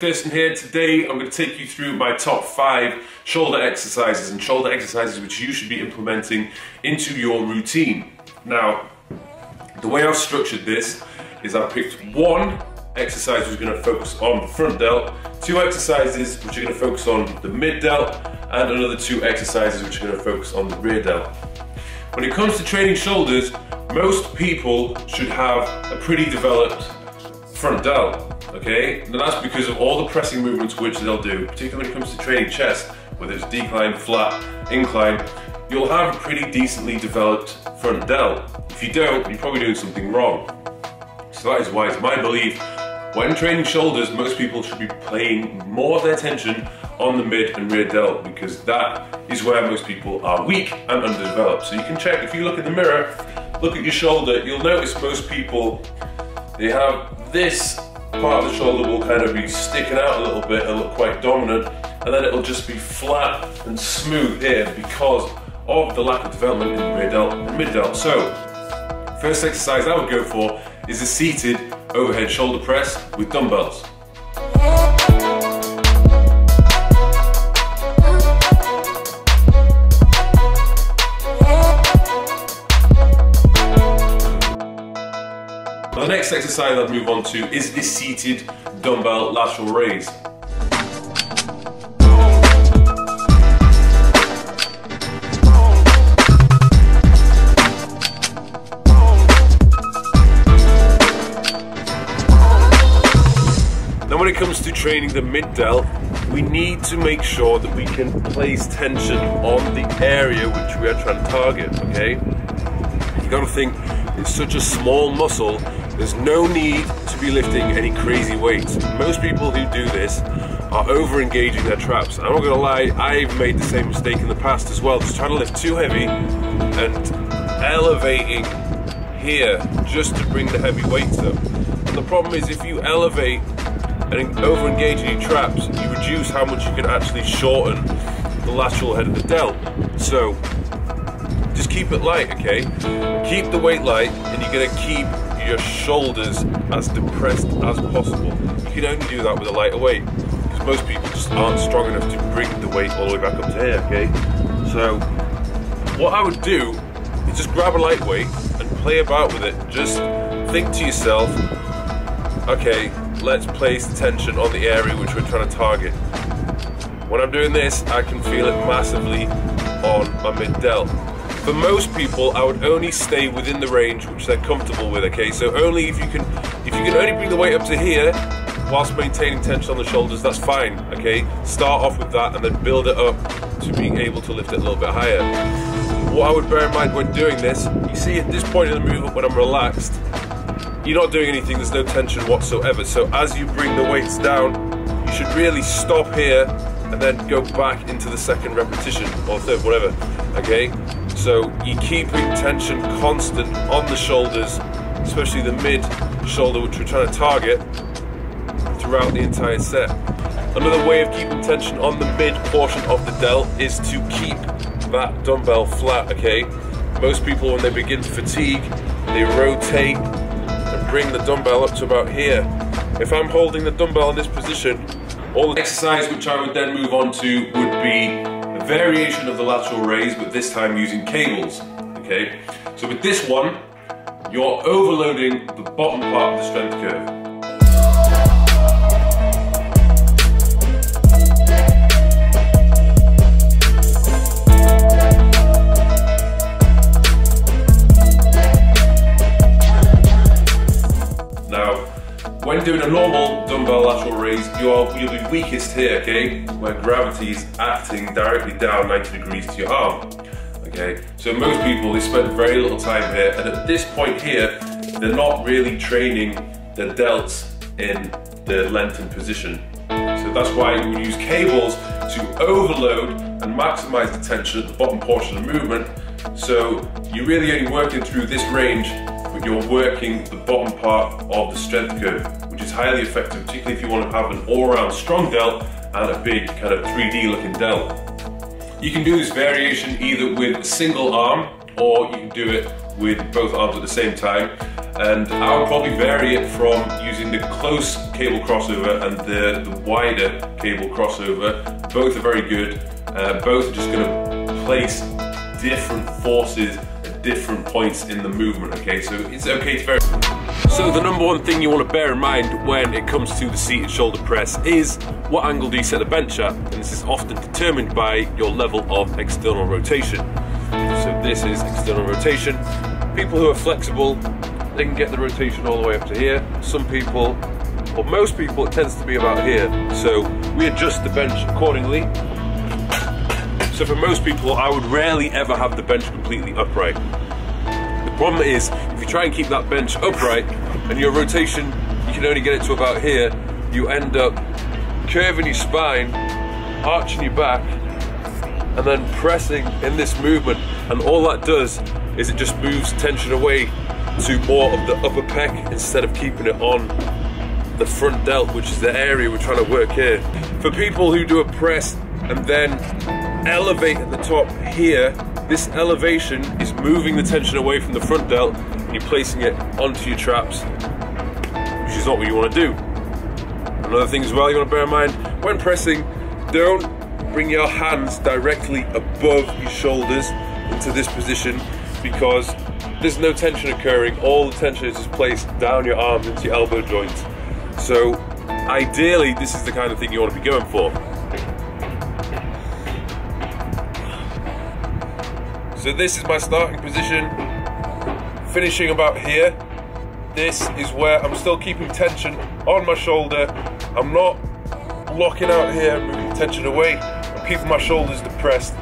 Kirsten here. Today I'm going to take you through my top 5 shoulder exercises which you should be implementing into your routine. Now, the way I've structured this is I've picked one exercise which is going to focus on the front delt, 2 exercises which are going to focus on the mid delt, and another 2 exercises which are going to focus on the rear delt. When it comes to training shoulders, most people should have a pretty developed front delt. Okay, and that's because of all the pressing movements which they'll do, particularly when it comes to training chest, whether it's decline, flat, incline, you'll have a pretty decently developed front delt. If you don't, you're probably doing something wrong. So that is why it's my belief, when training shoulders, most people should be paying more of their attention on the mid and rear delt, because that is where most people are weak and underdeveloped. So you can check, if you look in the mirror, look at your shoulder, you'll notice most people, they have this part of the shoulder will kind of be sticking out a little bit and look quite dominant, and then it'll just be flat and smooth here because of the lack of development in the rear delt and mid delt. So, first exercise I would go for is a seated overhead shoulder press with dumbbells. The next exercise I'll move on to is the seated dumbbell lateral raise. Now when it comes to training the mid delt, we need to make sure that we can place tension on the area which we are trying to target, okay? You gotta think, it's such a small muscle, there's no need to be lifting any crazy weights. Most people who do this are over-engaging their traps. I'm not gonna lie, I've made the same mistake in the past as well, just trying to lift too heavy and elevating here just to bring the heavy weights up. And the problem is, if you elevate and over-engage in your traps, you reduce how much you can actually shorten the lateral head of the delt. So, just keep it light, okay? Keep the weight light, and you're gonna keep your shoulders as depressed as possible. You can only do that with a lighter weight, because most people just aren't strong enough to bring the weight all the way back up to here, okay? So, what I would do is just grab a light weight and play about with it. Just think to yourself, okay, let's place the tension on the area which we're trying to target. When I'm doing this, I can feel it massively on my mid delt. For most people, I would only stay within the range which they're comfortable with, okay? So only if you can only bring the weight up to here whilst maintaining tension on the shoulders, that's fine, okay? Start off with that and then build it up to being able to lift it a little bit higher. What I would bear in mind when doing this, you see at this point in the movement when I'm relaxed, you're not doing anything, there's no tension whatsoever. So as you bring the weights down, you should really stop here and then go back into the second repetition or third, whatever, okay? So you're keeping tension constant on the shoulders, especially the mid shoulder which we're trying to target, throughout the entire set. Another way of keeping tension on the mid portion of the delt is to keep that dumbbell flat, okay? Most people, when they begin to fatigue, they rotate and bring the dumbbell up to about here. If I'm holding the dumbbell in this position, all the exercise which I would then move on to would be a variation of the lateral raise, but this time using cables, okay? So with this one, you're overloading the bottom part of the strength curve. When doing a normal dumbbell lateral raise, you'll be weakest here, okay? Where gravity is acting directly down 90 degrees to your arm, okay? So most people, they spend very little time here, and at this point here, they're not really training their delts in the lengthened position. So that's why we use cables to overload and maximize the tension at the bottom portion of the movement. So you're really only working through this range, but you're working the bottom part of the strength curve, which is highly effective, particularly if you want to have an all-around strong delt and a big kind of 3D looking delt. You can do this variation either with a single arm, or you can do it with both arms at the same time. And I would probably vary it from using the close cable crossover and the wider cable crossover. Both are very good. Both are just going to place different forces at different points in the movement, okay? So it's okay to vary. So the number one thing you want to bear in mind when it comes to the seated shoulder press is what angle do you set the bench at? And this is often determined by your level of external rotation. So this is external rotation. People who are flexible, they can get the rotation all the way up to here. Some people, or most people, it tends to be about here. So we adjust the bench accordingly. So for most people, I would rarely ever have the bench completely upright. The problem is, if you try and keep that bench upright, and your rotation, you can only get it to about here, you end up curving your spine, arching your back, and then pressing in this movement. And all that does is it just moves tension away to more of the upper pec instead of keeping it on the front delt, which is the area we're trying to work here. For people who do a press and then elevate at the top here, this elevation is moving the tension away from the front delt and you're placing it onto your traps, which is not what you want to do. Another thing as well you want to bear in mind, when pressing, don't bring your hands directly above your shoulders into this position, because there's no tension occurring. All the tension is just placed down your arms into your elbow joints. So ideally, this is the kind of thing you want to be going for. So this is my starting position, finishing about here. This is where I'm still keeping tension on my shoulder. I'm not locking out here and moving tension away. I'm keeping my shoulders depressed